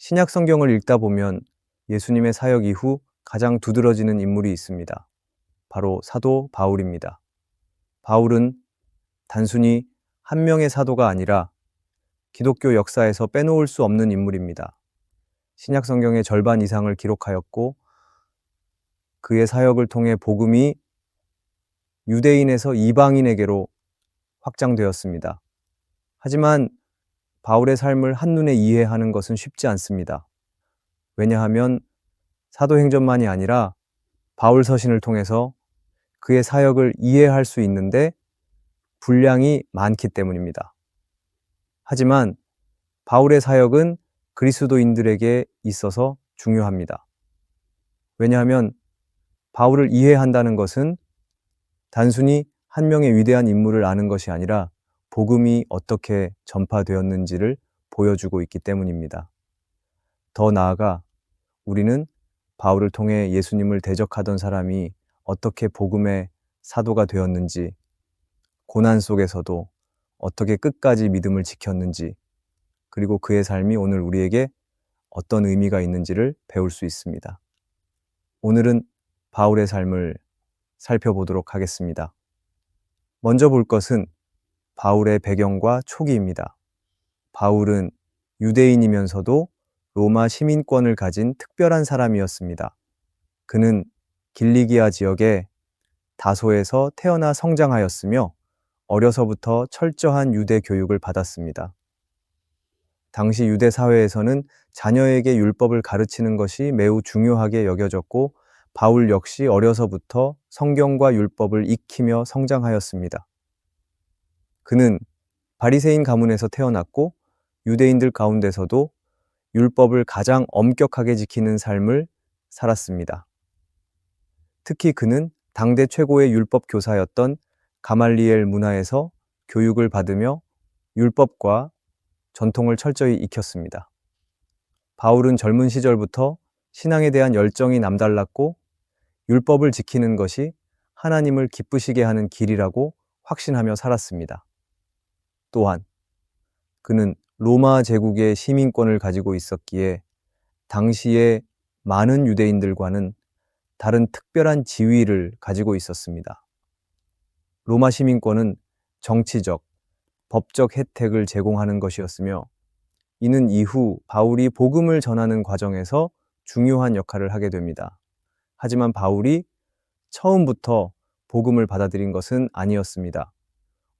신약 성경을 읽다 보면 예수님의 사역 이후 가장 두드러지는 인물이 있습니다. 바로 사도 바울입니다. 바울은 단순히 한 명의 사도가 아니라 기독교 역사에서 빼놓을 수 없는 인물입니다. 신약 성경의 절반 이상을 기록하였고 그의 사역을 통해 복음이 유대인에서 이방인에게로 확장되었습니다. 하지만 바울의 삶을 한눈에 이해하는 것은 쉽지 않습니다. 왜냐하면 사도행전만이 아니라 바울 서신을 통해서 그의 사역을 이해할 수 있는데 분량이 많기 때문입니다. 하지만 바울의 사역은 그리스도인들에게 있어서 중요합니다. 왜냐하면 바울을 이해한다는 것은 단순히 한 명의 위대한 인물을 아는 것이 아니라 복음이 어떻게 전파되었는지를 보여주고 있기 때문입니다. 더 나아가 우리는 바울을 통해 예수님을 대적하던 사람이 어떻게 복음의 사도가 되었는지, 고난 속에서도 어떻게 끝까지 믿음을 지켰는지, 그리고 그의 삶이 오늘 우리에게 어떤 의미가 있는지를 배울 수 있습니다. 오늘은 바울의 삶을 살펴보도록 하겠습니다. 먼저 볼 것은 바울의 배경과 초기입니다. 바울은 유대인이면서도 로마 시민권을 가진 특별한 사람이었습니다. 그는 길리기아 지역의 다소에서 태어나 성장하였으며 어려서부터 철저한 유대 교육을 받았습니다. 당시 유대 사회에서는 자녀에게 율법을 가르치는 것이 매우 중요하게 여겨졌고 바울 역시 어려서부터 성경과 율법을 익히며 성장하였습니다. 그는 바리새인 가문에서 태어났고 유대인들 가운데서도 율법을 가장 엄격하게 지키는 삶을 살았습니다. 특히 그는 당대 최고의 율법 교사였던 가말리엘 문화에서 교육을 받으며 율법과 전통을 철저히 익혔습니다. 바울은 젊은 시절부터 신앙에 대한 열정이 남달랐고 율법을 지키는 것이 하나님을 기쁘시게 하는 길이라고 확신하며 살았습니다. 또한 그는 로마 제국의 시민권을 가지고 있었기에 당시의 많은 유대인들과는 다른 특별한 지위를 가지고 있었습니다. 로마 시민권은 정치적, 법적 혜택을 제공하는 것이었으며 이는 이후 바울이 복음을 전하는 과정에서 중요한 역할을 하게 됩니다. 하지만 바울이 처음부터 복음을 받아들인 것은 아니었습니다.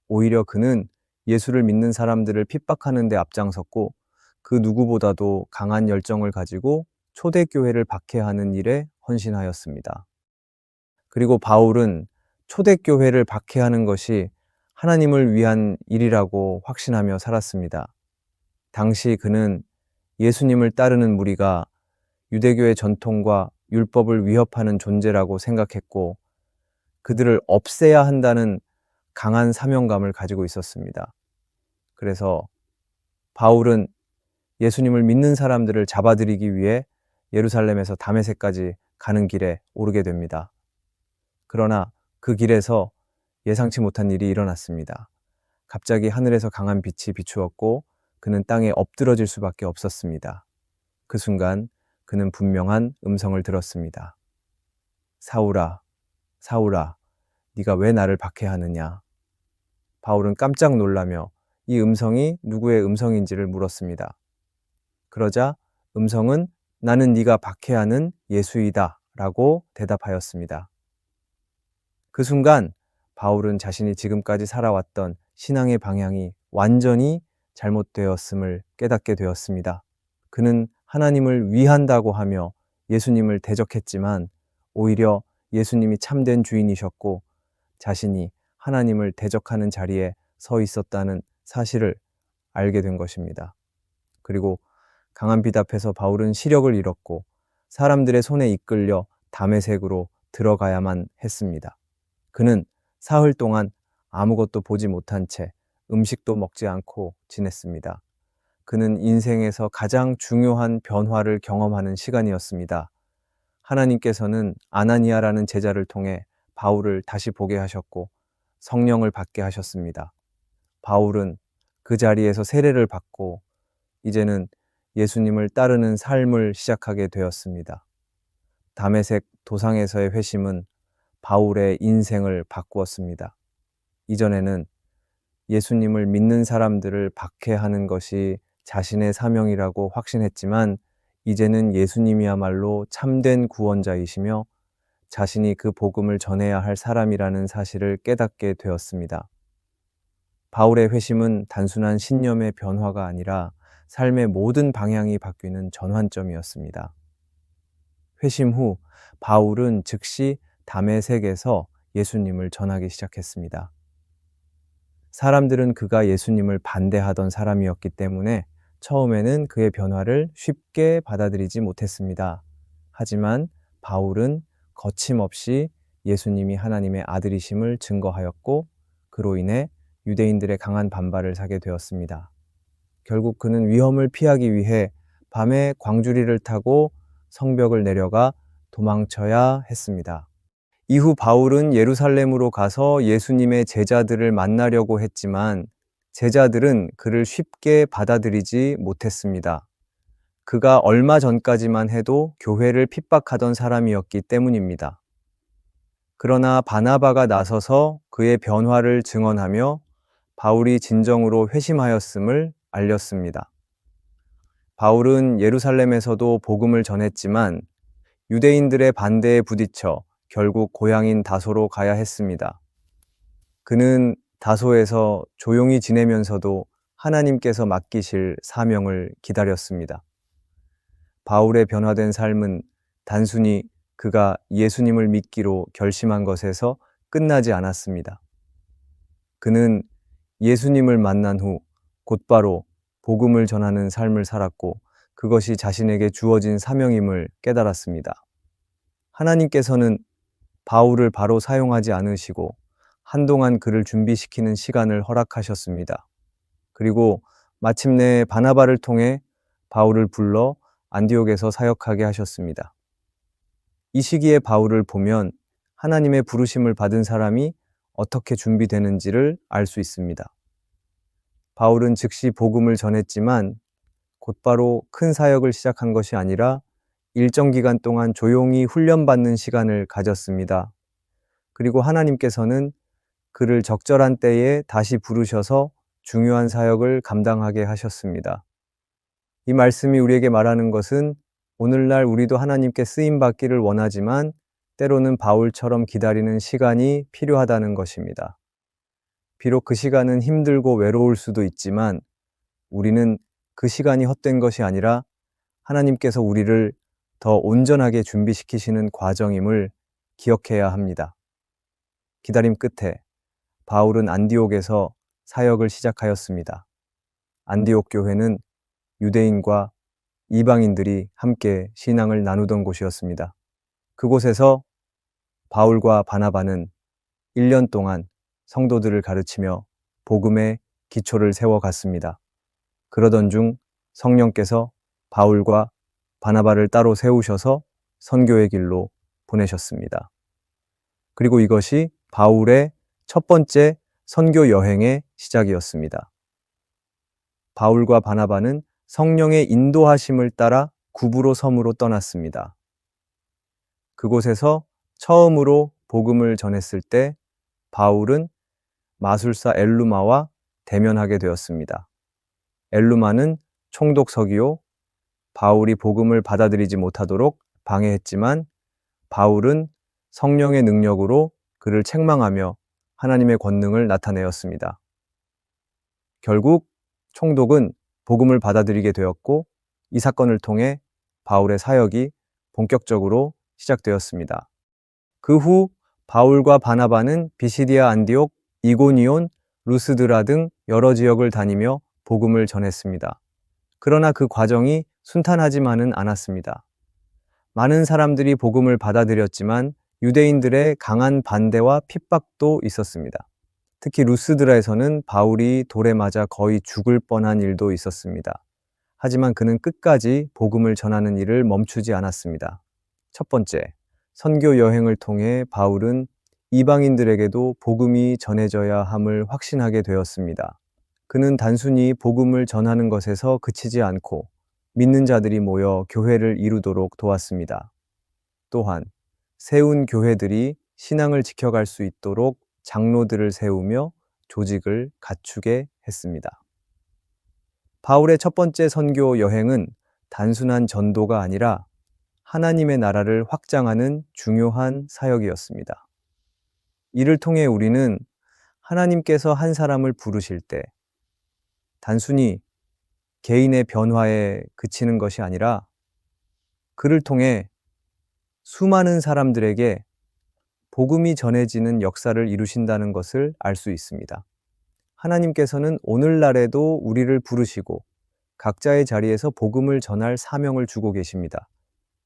오히려 그는 예수를 믿는 사람들을 핍박하는 데 앞장섰고 그 누구보다도 강한 열정을 가지고 초대교회를 박해하는 일에 헌신하였습니다. 그리고 바울은 초대교회를 박해하는 것이 하나님을 위한 일이라고 확신하며 살았습니다. 당시 그는 예수님을 따르는 무리가 유대교의 전통과 율법을 위협하는 존재라고 생각했고 그들을 없애야 한다는 강한 사명감을 가지고 있었습니다. 그래서 바울은 예수님을 믿는 사람들을 잡아들이기 위해 예루살렘에서 다메섹까지 가는 길에 오르게 됩니다. 그러나 그 길에서 예상치 못한 일이 일어났습니다. 갑자기 하늘에서 강한 빛이 비추었고 그는 땅에 엎드러질 수밖에 없었습니다. 그 순간 그는 분명한 음성을 들었습니다. 사울아, 사울아, 네가 왜 나를 박해하느냐? 바울은 깜짝 놀라며 이 음성이 누구의 음성인지를 물었습니다. 그러자 음성은 나는 네가 박해하는 예수이다 라고 대답하였습니다. 그 순간 바울은 자신이 지금까지 살아왔던 신앙의 방향이 완전히 잘못되었음을 깨닫게 되었습니다. 그는 하나님을 위한다고 하며 예수님을 대적했지만 오히려 예수님이 참된 주인이셨고 자신이 하나님을 대적하는 자리에 서 있었다는 사실을 알게 된 것입니다. 그리고 강한 빛 앞에서 바울은 시력을 잃었고 사람들의 손에 이끌려 다메섹으로 들어가야만 했습니다. 그는 사흘 동안 아무것도 보지 못한 채 음식도 먹지 않고 지냈습니다. 그는 인생에서 가장 중요한 변화를 경험하는 시간이었습니다. 하나님께서는 아나니아라는 제자를 통해 바울을 다시 보게 하셨고 성령을 받게 하셨습니다. 바울은 그 자리에서 세례를 받고 이제는 예수님을 따르는 삶을 시작하게 되었습니다. 다메섹 도상에서의 회심은 바울의 인생을 바꾸었습니다. 이전에는 예수님을 믿는 사람들을 박해하는 것이 자신의 사명이라고 확신했지만 이제는 예수님이야말로 참된 구원자이시며 자신이 그 복음을 전해야 할 사람이라는 사실을 깨닫게 되었습니다. 바울의 회심은 단순한 신념의 변화가 아니라 삶의 모든 방향이 바뀌는 전환점이었습니다. 회심 후 바울은 즉시 다메섹에서 예수님을 전하기 시작했습니다. 사람들은 그가 예수님을 반대하던 사람이었기 때문에 처음에는 그의 변화를 쉽게 받아들이지 못했습니다. 하지만 바울은 거침없이 예수님이 하나님의 아들이심을 증거하였고 그로 인해 유대인들의 강한 반발을 사게 되었습니다. 결국 그는 위험을 피하기 위해 밤에 광주리를 타고 성벽을 내려가 도망쳐야 했습니다. 이후 바울은 예루살렘으로 가서 예수님의 제자들을 만나려고 했지만 제자들은 그를 쉽게 받아들이지 못했습니다. 그가 얼마 전까지만 해도 교회를 핍박하던 사람이었기 때문입니다. 그러나 바나바가 나서서 그의 변화를 증언하며 바울이 진정으로 회심하였음을 알렸습니다. 바울은 예루살렘에서도 복음을 전했지만 유대인들의 반대에 부딪혀 결국 고향인 다소로 가야 했습니다. 그는 다소에서 조용히 지내면서도 하나님께서 맡기실 사명을 기다렸습니다. 바울의 변화된 삶은 단순히 그가 예수님을 믿기로 결심한 것에서 끝나지 않았습니다. 그는 예수님을 만난 후 곧바로 복음을 전하는 삶을 살았고 그것이 자신에게 주어진 사명임을 깨달았습니다. 하나님께서는 바울을 바로 사용하지 않으시고 한동안 그를 준비시키는 시간을 허락하셨습니다. 그리고 마침내 바나바를 통해 바울을 불러 안디옥에서 사역하게 하셨습니다. 이 시기에 바울을 보면 하나님의 부르심을 받은 사람이 어떻게 준비되는지를 알 수 있습니다. 바울은 즉시 복음을 전했지만 곧바로 큰 사역을 시작한 것이 아니라 일정 기간 동안 조용히 훈련받는 시간을 가졌습니다. 그리고 하나님께서는 그를 적절한 때에 다시 부르셔서 중요한 사역을 감당하게 하셨습니다. 이 말씀이 우리에게 말하는 것은 오늘날 우리도 하나님께 쓰임받기를 원하지만 때로는 바울처럼 기다리는 시간이 필요하다는 것입니다. 비록 그 시간은 힘들고 외로울 수도 있지만 우리는 그 시간이 헛된 것이 아니라 하나님께서 우리를 더 온전하게 준비시키시는 과정임을 기억해야 합니다. 기다림 끝에 바울은 안디옥에서 사역을 시작하였습니다. 안디옥 교회는 유대인과 이방인들이 함께 신앙을 나누던 곳이었습니다. 그곳에서 바울과 바나바는 1년 동안 성도들을 가르치며 복음의 기초를 세워갔습니다. 그러던 중 성령께서 바울과 바나바를 따로 세우셔서 선교의 길로 보내셨습니다. 그리고 이것이 바울의 첫 번째 선교 여행의 시작이었습니다. 바울과 바나바는 성령의 인도하심을 따라 구브로 섬으로 떠났습니다. 그곳에서 처음으로 복음을 전했을 때 바울은 마술사 엘루마와 대면하게 되었습니다. 엘루마는 총독석이요, 바울이 복음을 받아들이지 못하도록 방해했지만 바울은 성령의 능력으로 그를 책망하며 하나님의 권능을 나타내었습니다. 결국 총독은 복음을 받아들이게 되었고 이 사건을 통해 바울의 사역이 본격적으로 시작되었습니다. 그 후 바울과 바나바는 비시디아 안디옥, 이고니온, 루스드라 등 여러 지역을 다니며 복음을 전했습니다. 그러나 그 과정이 순탄하지만은 않았습니다. 많은 사람들이 복음을 받아들였지만 유대인들의 강한 반대와 핍박도 있었습니다. 특히 루스드라에서는 바울이 돌에 맞아 거의 죽을 뻔한 일도 있었습니다. 하지만 그는 끝까지 복음을 전하는 일을 멈추지 않았습니다. 첫 번째, 선교 여행을 통해 바울은 이방인들에게도 복음이 전해져야 함을 확신하게 되었습니다. 그는 단순히 복음을 전하는 것에서 그치지 않고 믿는 자들이 모여 교회를 이루도록 도왔습니다. 또한 세운 교회들이 신앙을 지켜갈 수 있도록 장로들을 세우며 조직을 갖추게 했습니다. 바울의 첫 번째 선교 여행은 단순한 전도가 아니라 하나님의 나라를 확장하는 중요한 사역이었습니다. 이를 통해 우리는 하나님께서 한 사람을 부르실 때 단순히 개인의 변화에 그치는 것이 아니라 그를 통해 수많은 사람들에게 복음이 전해지는 역사를 이루신다는 것을 알 수 있습니다. 하나님께서는 오늘날에도 우리를 부르시고 각자의 자리에서 복음을 전할 사명을 주고 계십니다.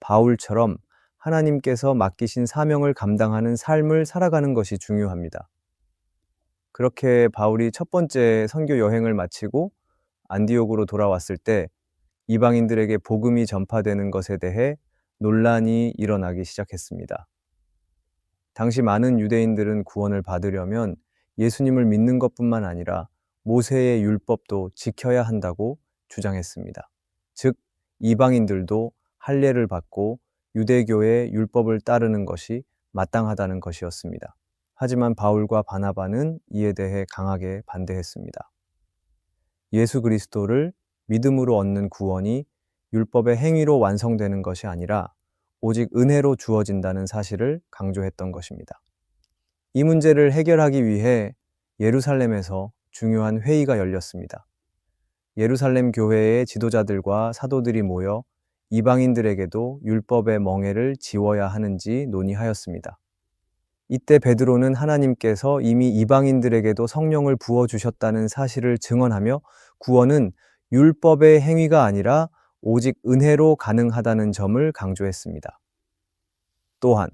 바울처럼 하나님께서 맡기신 사명을 감당하는 삶을 살아가는 것이 중요합니다. 그렇게 바울이 첫 번째 선교 여행을 마치고 안디옥으로 돌아왔을 때 이방인들에게 복음이 전파되는 것에 대해 논란이 일어나기 시작했습니다. 당시 많은 유대인들은 구원을 받으려면 예수님을 믿는 것뿐만 아니라 모세의 율법도 지켜야 한다고 주장했습니다. 즉, 이방인들도 할례를 받고 유대교의 율법을 따르는 것이 마땅하다는 것이었습니다. 하지만 바울과 바나바는 이에 대해 강하게 반대했습니다. 예수 그리스도를 믿음으로 얻는 구원이 율법의 행위로 완성되는 것이 아니라 오직 은혜로 주어진다는 사실을 강조했던 것입니다. 이 문제를 해결하기 위해 예루살렘에서 중요한 회의가 열렸습니다. 예루살렘 교회의 지도자들과 사도들이 모여 이방인들에게도 율법의 멍에를 지워야 하는지 논의하였습니다. 이때 베드로는 하나님께서 이미 이방인들에게도 성령을 부어주셨다는 사실을 증언하며 구원은 율법의 행위가 아니라 오직 은혜로 가능하다는 점을 강조했습니다. 또한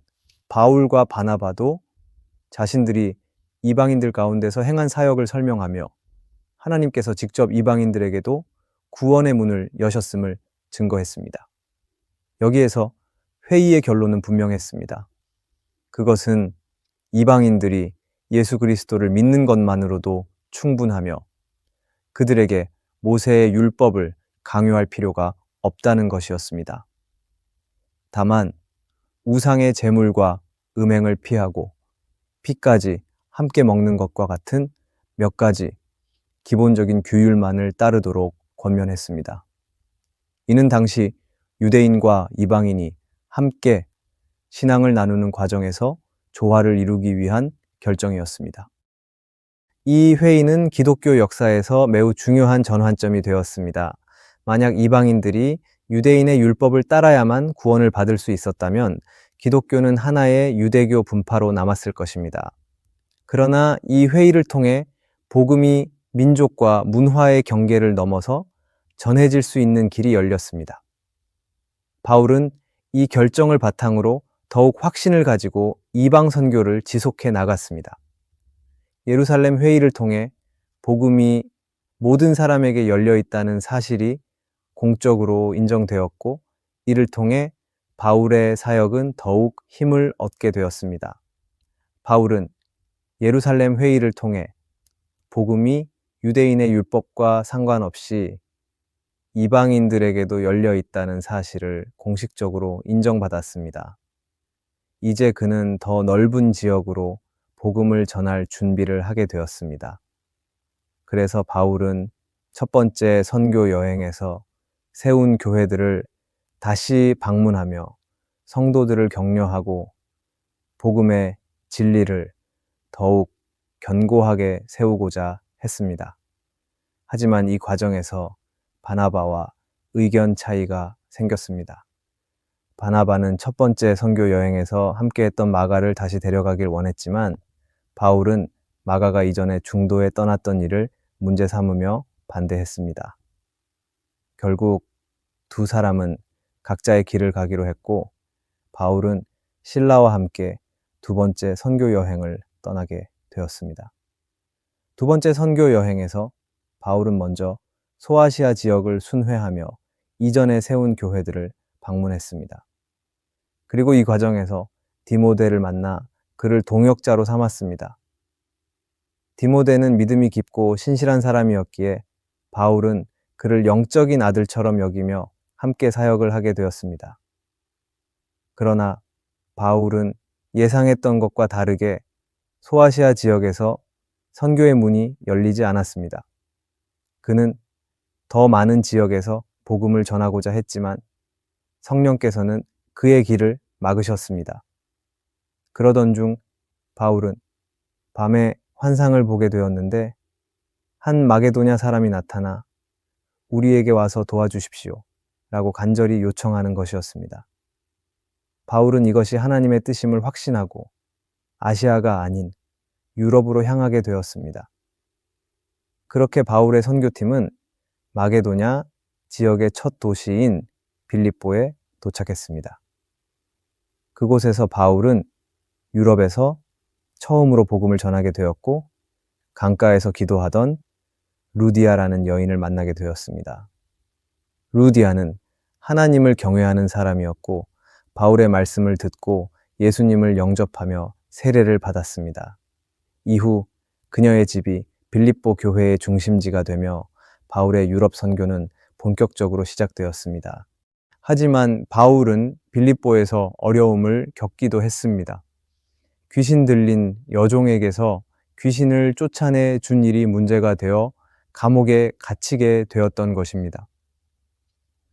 바울과 바나바도 자신들이 이방인들 가운데서 행한 사역을 설명하며 하나님께서 직접 이방인들에게도 구원의 문을 여셨음을 증거했습니다. 여기에서 회의의 결론은 분명했습니다. 그것은 이방인들이 예수 그리스도를 믿는 것만으로도 충분하며 그들에게 모세의 율법을 강요할 필요가 없다는 것이었습니다. 다만 우상의 제물과 음행을 피하고 피까지 함께 먹는 것과 같은 몇 가지 기본적인 규율만을 따르도록 권면했습니다. 이는 당시 유대인과 이방인이 함께 신앙을 나누는 과정에서 조화를 이루기 위한 결정이었습니다. 이 회의는 기독교 역사에서 매우 중요한 전환점이 되었습니다. 만약 이방인들이 유대인의 율법을 따라야만 구원을 받을 수 있었다면 기독교는 하나의 유대교 분파로 남았을 것입니다. 그러나 이 회의를 통해 복음이 민족과 문화의 경계를 넘어서 전해질 수 있는 길이 열렸습니다. 바울은 이 결정을 바탕으로 더욱 확신을 가지고 이방 선교를 지속해 나갔습니다. 예루살렘 회의를 통해 복음이 모든 사람에게 열려 있다는 사실이 공적으로 인정되었고 이를 통해 바울의 사역은 더욱 힘을 얻게 되었습니다. 바울은 예루살렘 회의를 통해 복음이 유대인의 율법과 상관없이 이방인들에게도 열려 있다는 사실을 공식적으로 인정받았습니다. 이제 그는 더 넓은 지역으로 복음을 전할 준비를 하게 되었습니다. 그래서 바울은 첫 번째 선교 여행에서 세운 교회들을 다시 방문하며 성도들을 격려하고 복음의 진리를 더욱 견고하게 세우고자 했습니다. 하지만 이 과정에서 바나바와 의견 차이가 생겼습니다. 바나바는 첫 번째 선교 여행에서 함께했던 마가를 다시 데려가길 원했지만 바울은 마가가 이전에 중도에 떠났던 일을 문제 삼으며 반대했습니다. 결국 두 사람은 각자의 길을 가기로 했고 바울은 실라와 함께 두 번째 선교 여행을 떠나게 되었습니다. 두 번째 선교 여행에서 바울은 먼저 소아시아 지역을 순회하며 이전에 세운 교회들을 방문했습니다. 그리고 이 과정에서 디모데를 만나 그를 동역자로 삼았습니다. 디모데는 믿음이 깊고 신실한 사람이었기에 바울은 그를 영적인 아들처럼 여기며 함께 사역을 하게 되었습니다. 그러나 바울은 예상했던 것과 다르게 소아시아 지역에서 선교의 문이 열리지 않았습니다. 그는 더 많은 지역에서 복음을 전하고자 했지만 성령께서는 그의 길을 막으셨습니다. 그러던 중 바울은 밤에 환상을 보게 되었는데 한 마게도냐 사람이 나타나 우리에게 와서 도와주십시오 라고 간절히 요청하는 것이었습니다. 바울은 이것이 하나님의 뜻임을 확신하고 아시아가 아닌 유럽으로 향하게 되었습니다. 그렇게 바울의 선교팀은 마게도냐 지역의 첫 도시인 빌립보에 도착했습니다. 그곳에서 바울은 유럽에서 처음으로 복음을 전하게 되었고 강가에서 기도하던 루디아라는 여인을 만나게 되었습니다. 루디아는 하나님을 경외하는 사람이었고 바울의 말씀을 듣고 예수님을 영접하며 세례를 받았습니다. 이후 그녀의 집이 빌립보 교회의 중심지가 되며 바울의 유럽 선교는 본격적으로 시작되었습니다. 하지만 바울은 빌립보에서 어려움을 겪기도 했습니다. 귀신 들린 여종에게서 귀신을 쫓아내 준 일이 문제가 되어 감옥에 갇히게 되었던 것입니다.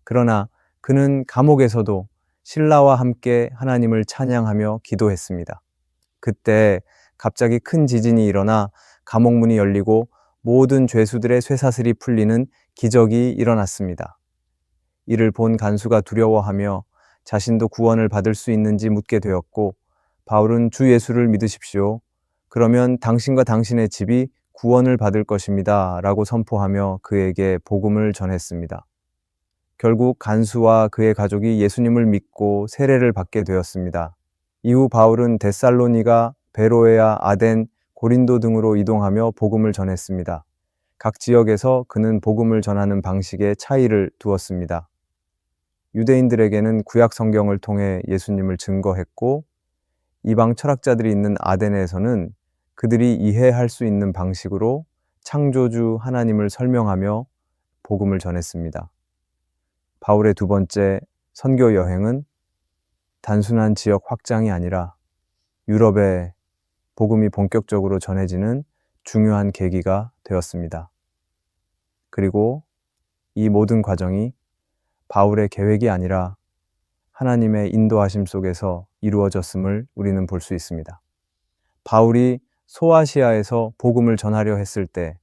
그러나 그는 감옥에서도 신라와 함께 하나님을 찬양하며 기도했습니다. 그때 갑자기 큰 지진이 일어나 감옥문이 열리고 모든 죄수들의 쇠사슬이 풀리는 기적이 일어났습니다. 이를 본 간수가 두려워하며 자신도 구원을 받을 수 있는지 묻게 되었고 바울은 주 예수를 믿으십시오. 그러면 당신과 당신의 집이 구원을 받을 것입니다. 라고 선포하며 그에게 복음을 전했습니다. 결국 간수와 그의 가족이 예수님을 믿고 세례를 받게 되었습니다. 이후 바울은 데살로니가, 베로에아, 아덴, 고린도 등으로 이동하며 복음을 전했습니다. 각 지역에서 그는 복음을 전하는 방식에 차이를 두었습니다. 유대인들에게는 구약 성경을 통해 예수님을 증거했고 이방 철학자들이 있는 아덴에서는 그들이 이해할 수 있는 방식으로 창조주 하나님을 설명하며 복음을 전했습니다. 바울의 두 번째 선교 여행은 단순한 지역 확장이 아니라 유럽에 복음이 본격적으로 전해지는 중요한 계기가 되었습니다. 그리고 이 모든 과정이 바울의 계획이 아니라 하나님의 인도하심 속에서 이루어졌음을 우리는 볼 수 있습니다. 바울이 소아시아에서 복음을 전하려 했을 때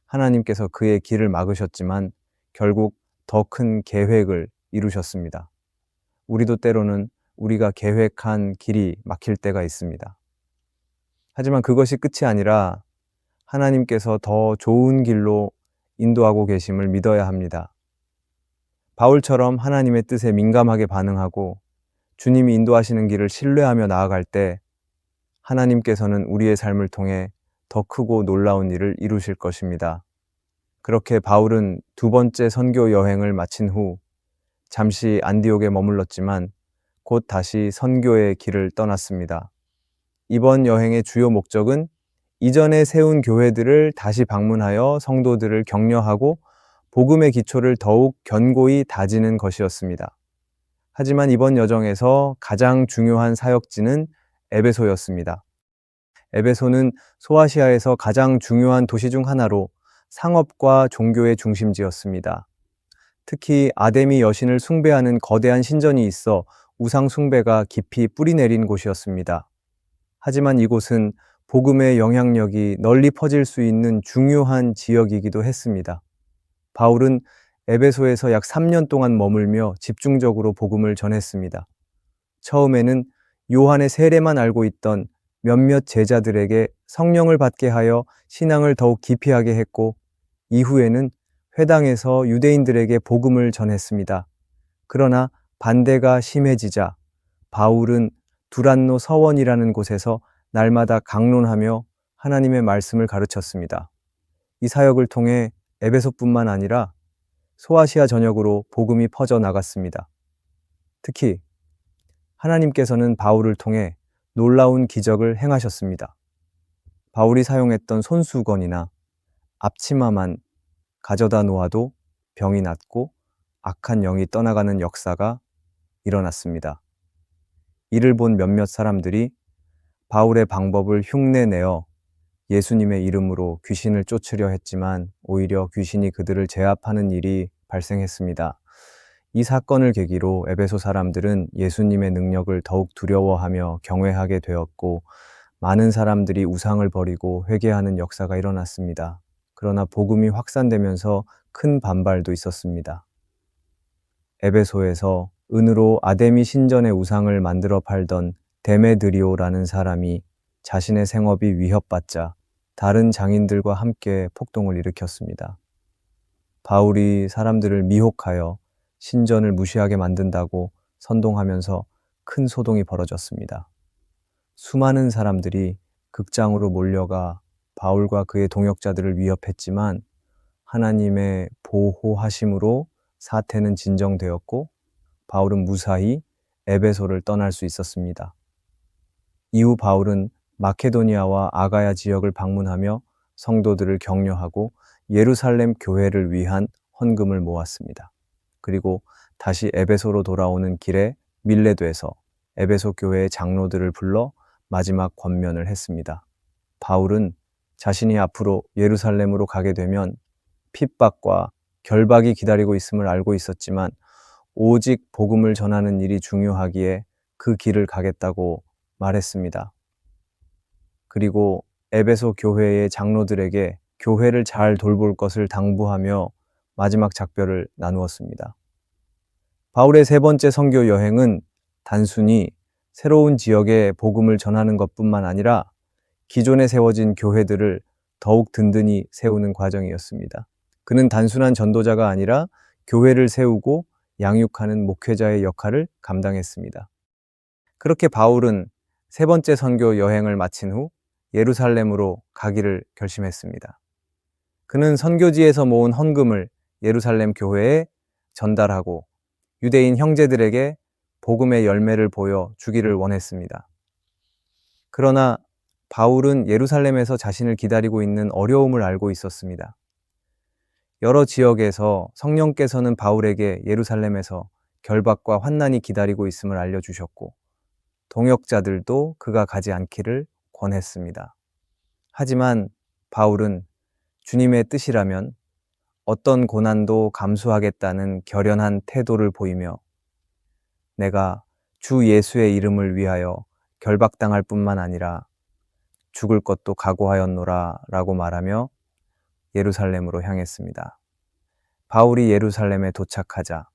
하나님께서 그의 길을 막으셨지만 결국 더 큰 계획을 이루셨습니다. 우리도 때로는 우리가 계획한 길이 막힐 때가 있습니다. 하지만 그것이 끝이 아니라 하나님께서 더 좋은 길로 인도하고 계심을 믿어야 합니다. 바울처럼 하나님의 뜻에 민감하게 반응하고 주님이 인도하시는 길을 신뢰하며 나아갈 때 하나님께서는 우리의 삶을 통해 더 크고 놀라운 일을 이루실 것입니다. 그렇게 바울은 두 번째 선교 여행을 마친 후 잠시 안디옥에 머물렀지만 곧 다시 선교의 길을 떠났습니다. 이번 여행의 주요 목적은 이전에 세운 교회들을 다시 방문하여 성도들을 격려하고 복음의 기초를 더욱 견고히 다지는 것이었습니다. 하지만 이번 여정에서 가장 중요한 사역지는 에베소였습니다. 에베소는 소아시아에서 가장 중요한 도시 중 하나로 상업과 종교의 중심지였습니다. 특히 아데미 여신을 숭배하는 거대한 신전이 있어 우상 숭배가 깊이 뿌리내린 곳이었습니다. 하지만 이곳은 복음의 영향력이 널리 퍼질 수 있는 중요한 지역이기도 했습니다. 바울은 에베소에서 약 3년 동안 머물며 집중적으로 복음을 전했습니다. 처음에는 요한의 세례만 알고 있던 몇몇 제자들에게 성령을 받게 하여 신앙을 더욱 깊이 하게 했고 이후에는 회당에서 유대인들에게 복음을 전했습니다. 그러나 반대가 심해지자 바울은 두란노 서원이라는 곳에서 날마다 강론하며 하나님의 말씀을 가르쳤습니다. 이 사역을 통해 에베소뿐만 아니라 소아시아 전역으로 복음이 퍼져 나갔습니다. 특히 하나님께서는 바울을 통해 놀라운 기적을 행하셨습니다. 바울이 사용했던 손수건이나 앞치마만 가져다 놓아도 병이 낫고 악한 영이 떠나가는 역사가 일어났습니다. 이를 본 몇몇 사람들이 바울의 방법을 흉내내어 예수님의 이름으로 귀신을 쫓으려 했지만 오히려 귀신이 그들을 제압하는 일이 발생했습니다. 이 사건을 계기로 에베소 사람들은 예수님의 능력을 더욱 두려워하며 경외하게 되었고 많은 사람들이 우상을 버리고 회개하는 역사가 일어났습니다. 그러나 복음이 확산되면서 큰 반발도 있었습니다. 에베소에서 은으로 아데미 신전의 우상을 만들어 팔던 데메드리오라는 사람이 자신의 생업이 위협받자 다른 장인들과 함께 폭동을 일으켰습니다. 바울이 사람들을 미혹하여 신전을 무시하게 만든다고 선동하면서 큰 소동이 벌어졌습니다. 수많은 사람들이 극장으로 몰려가 바울과 그의 동역자들을 위협했지만 하나님의 보호하심으로 사태는 진정되었고 바울은 무사히 에베소를 떠날 수 있었습니다. 이후 바울은 마케도니아와 아가야 지역을 방문하며 성도들을 격려하고 예루살렘 교회를 위한 헌금을 모았습니다. 그리고 다시 에베소로 돌아오는 길에 밀레도에서 에베소 교회의 장로들을 불러 마지막 권면을 했습니다. 바울은 자신이 앞으로 예루살렘으로 가게 되면 핍박과 결박이 기다리고 있음을 알고 있었지만 오직 복음을 전하는 일이 중요하기에 그 길을 가겠다고 말했습니다. 그리고 에베소 교회의 장로들에게 교회를 잘 돌볼 것을 당부하며 마지막 작별을 나누었습니다. 바울의 세 번째 선교 여행은 단순히 새로운 지역에 복음을 전하는 것뿐만 아니라 기존에 세워진 교회들을 더욱 든든히 세우는 과정이었습니다. 그는 단순한 전도자가 아니라 교회를 세우고 양육하는 목회자의 역할을 감당했습니다. 그렇게 바울은 세 번째 선교 여행을 마친 후 예루살렘으로 가기를 결심했습니다. 그는 선교지에서 모은 헌금을 예루살렘 교회에 전달하고 유대인 형제들에게 복음의 열매를 보여 주기를 원했습니다. 그러나 바울은 예루살렘에서 자신을 기다리고 있는 어려움을 알고 있었습니다. 여러 지역에서 성령께서는 바울에게 예루살렘에서 결박과 환난이 기다리고 있음을 알려주셨고 동역자들도 그가 가지 않기를 권했습니다. 하지만 바울은 주님의 뜻이라면 어떤 고난도 감수하겠다는 결연한 태도를 보이며 내가 주 예수의 이름을 위하여 결박당할 뿐만 아니라 죽을 것도 각오하였노라 라고 말하며 예루살렘으로 향했습니다. 바울이 예루살렘에 도착하자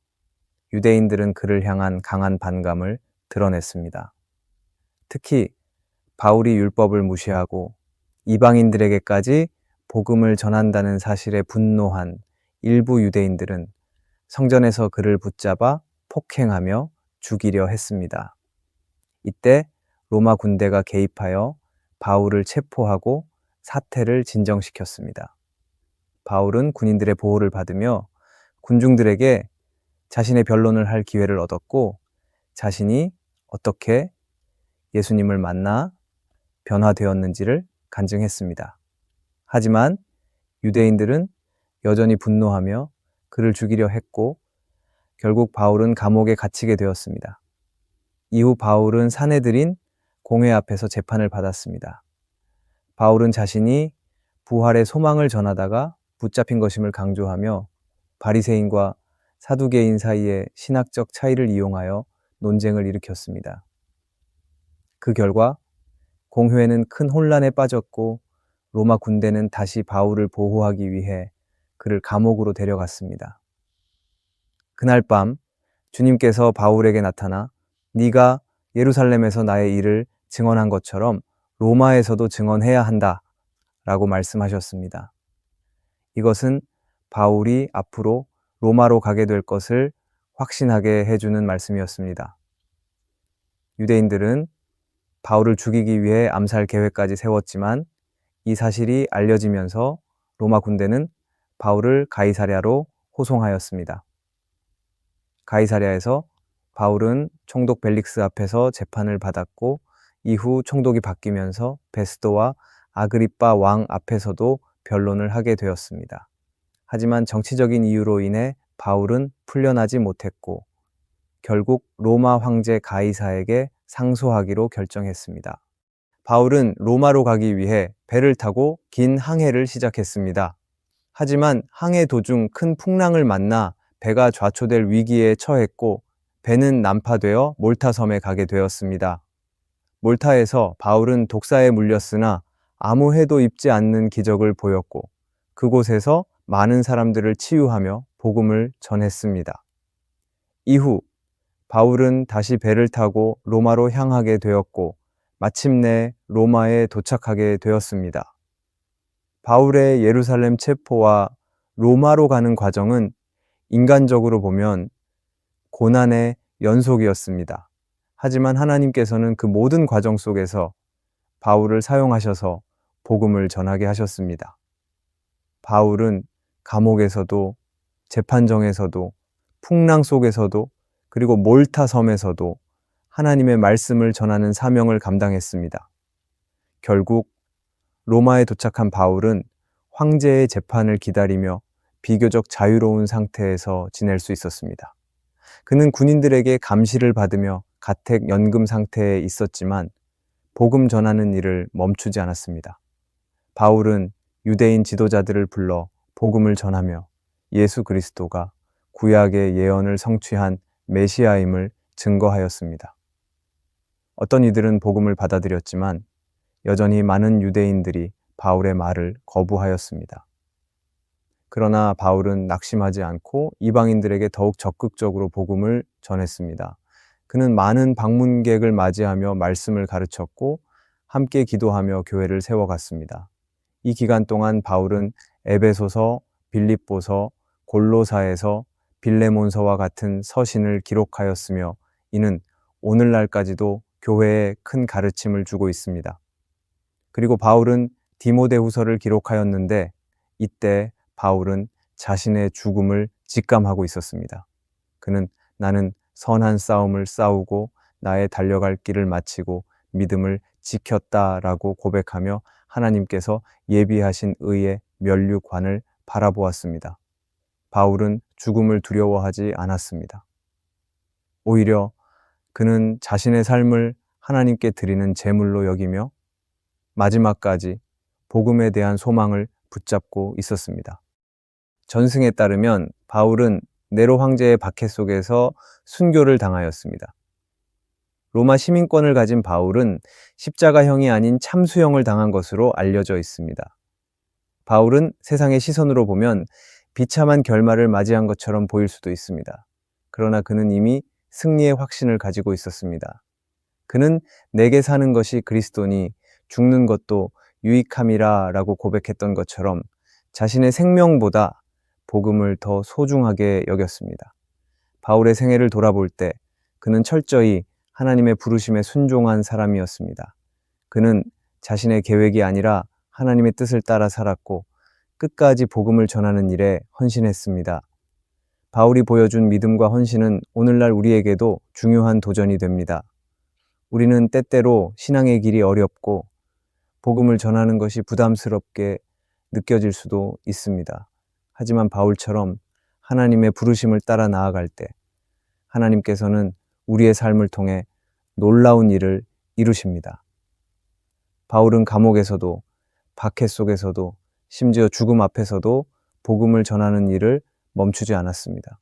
유대인들은 그를 향한 강한 반감을 드러냈습니다. 특히 바울이 율법을 무시하고 이방인들에게까지 복음을 전한다는 사실에 분노한 일부 유대인들은 성전에서 그를 붙잡아 폭행하며 죽이려 했습니다. 이때 로마 군대가 개입하여 바울을 체포하고 사태를 진정시켰습니다. 바울은 군인들의 보호를 받으며 군중들에게 자신의 변론을 할 기회를 얻었고 자신이 어떻게 예수님을 만나 변화되었는지를 간증했습니다. 하지만 유대인들은 여전히 분노하며 그를 죽이려 했고 결국 바울은 감옥에 갇히게 되었습니다. 이후 바울은 사내들인 공회 앞에서 재판을 받았습니다. 바울은 자신이 부활의 소망을 전하다가 붙잡힌 것임을 강조하며 바리새인과 사두개인 사이의 신학적 차이를 이용하여 논쟁을 일으켰습니다. 그 결과 공회는 큰 혼란에 빠졌고 로마 군대는 다시 바울을 보호하기 위해 그를 감옥으로 데려갔습니다. 그날 밤 주님께서 바울에게 나타나 네가 예루살렘에서 나의 일을 증언한 것처럼 로마에서도 증언해야 한다 라고 말씀하셨습니다. 이것은 바울이 앞으로 로마로 가게 될 것을 확신하게 해주는 말씀이었습니다. 유대인들은 바울을 죽이기 위해 암살 계획까지 세웠지만 이 사실이 알려지면서 로마 군대는 바울을 가이사랴로 호송하였습니다. 가이사랴에서 바울은 총독 벨릭스 앞에서 재판을 받았고 이후 총독이 바뀌면서 베스도와 아그리빠 왕 앞에서도 변론을 하게 되었습니다. 하지만 정치적인 이유로 인해 바울은 풀려나지 못했고 결국 로마 황제 가이사에게 상소하기로 결정했습니다. 바울은 로마로 가기 위해 배를 타고 긴 항해를 시작했습니다. 하지만 항해 도중 큰 풍랑을 만나 배가 좌초될 위기에 처했고 배는 난파되어 몰타 섬에 가게 되었습니다. 몰타에서 바울은 독사에 물렸으나 아무 해도 입지 않는 기적을 보였고 그곳에서 많은 사람들을 치유하며 복음을 전했습니다. 이후 바울은 다시 배를 타고 로마로 향하게 되었고 마침내 로마에 도착하게 되었습니다. 바울의 예루살렘 체포와 로마로 가는 과정은 인간적으로 보면 고난의 연속이었습니다. 하지만 하나님께서는 그 모든 과정 속에서 바울을 사용하셔서 복음을 전하게 하셨습니다. 바울은 감옥에서도 재판정에서도 풍랑 속에서도 그리고 몰타 섬에서도 하나님의 말씀을 전하는 사명을 감당했습니다. 결국 로마에 도착한 바울은 황제의 재판을 기다리며 비교적 자유로운 상태에서 지낼 수 있었습니다. 그는 군인들에게 감시를 받으며 가택 연금 상태에 있었지만 복음 전하는 일을 멈추지 않았습니다. 바울은 유대인 지도자들을 불러 복음을 전하며 예수 그리스도가 구약의 예언을 성취한 메시아임을 증거하였습니다. 어떤 이들은 복음을 받아들였지만 여전히 많은 유대인들이 바울의 말을 거부하였습니다. 그러나 바울은 낙심하지 않고 이방인들에게 더욱 적극적으로 복음을 전했습니다. 그는 많은 방문객을 맞이하며 말씀을 가르쳤고 함께 기도하며 교회를 세워갔습니다. 이 기간 동안 바울은 에베소서, 빌립보서, 골로사에서, 빌레몬서와 같은 서신을 기록하였으며 이는 오늘날까지도 교회에 큰 가르침을 주고 있습니다. 그리고 바울은 디모데후서를 기록하였는데 이때 바울은 자신의 죽음을 직감하고 있었습니다. 그는 나는 선한 싸움을 싸우고 나의 달려갈 길을 마치고 믿음을 지켰다라고 고백하며 하나님께서 예비하신 의의 면류관을 바라보았습니다. 바울은 죽음을 두려워하지 않았습니다. 오히려 그는 자신의 삶을 하나님께 드리는 제물로 여기며 마지막까지 복음에 대한 소망을 붙잡고 있었습니다. 전승에 따르면 바울은 네로 황제의 박해 속에서 순교를 당하였습니다. 로마 시민권을 가진 바울은 십자가형이 아닌 참수형을 당한 것으로 알려져 있습니다. 바울은 세상의 시선으로 보면 비참한 결말을 맞이한 것처럼 보일 수도 있습니다. 그러나 그는 이미 승리의 확신을 가지고 있었습니다. 그는 내게 사는 것이 그리스도니 죽는 것도 유익함이라 라고 고백했던 것처럼 자신의 생명보다 복음을 더 소중하게 여겼습니다. 바울의 생애를 돌아볼 때 그는 철저히 하나님의 부르심에 순종한 사람이었습니다. 그는 자신의 계획이 아니라 하나님의 뜻을 따라 살았고 끝까지 복음을 전하는 일에 헌신했습니다. 바울이 보여준 믿음과 헌신은 오늘날 우리에게도 중요한 도전이 됩니다. 우리는 때때로 신앙의 길이 어렵고 복음을 전하는 것이 부담스럽게 느껴질 수도 있습니다. 하지만 바울처럼 하나님의 부르심을 따라 나아갈 때 하나님께서는 우리의 삶을 통해 놀라운 일을 이루십니다. 바울은 감옥에서도 박해 속에서도 심지어 죽음 앞에서도 복음을 전하는 일을 멈추지 않았습니다.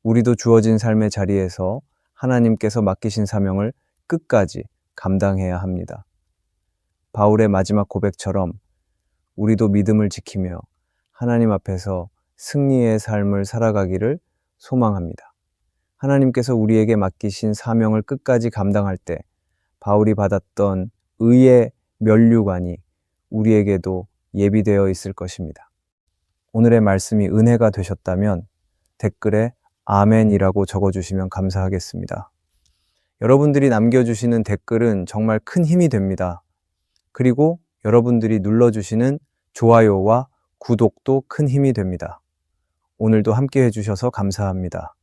우리도 주어진 삶의 자리에서 하나님께서 맡기신 사명을 끝까지 감당해야 합니다. 바울의 마지막 고백처럼 우리도 믿음을 지키며 하나님 앞에서 승리의 삶을 살아가기를 소망합니다. 하나님께서 우리에게 맡기신 사명을 끝까지 감당할 때 바울이 받았던 의의 면류관이 우리에게도 예비되어 있을 것입니다. 오늘의 말씀이 은혜가 되셨다면 댓글에 아멘이라고 적어주시면 감사하겠습니다. 여러분들이 남겨주시는 댓글은 정말 큰 힘이 됩니다. 그리고 여러분들이 눌러주시는 좋아요와 구독도 큰 힘이 됩니다. 오늘도 함께 해주셔서 감사합니다.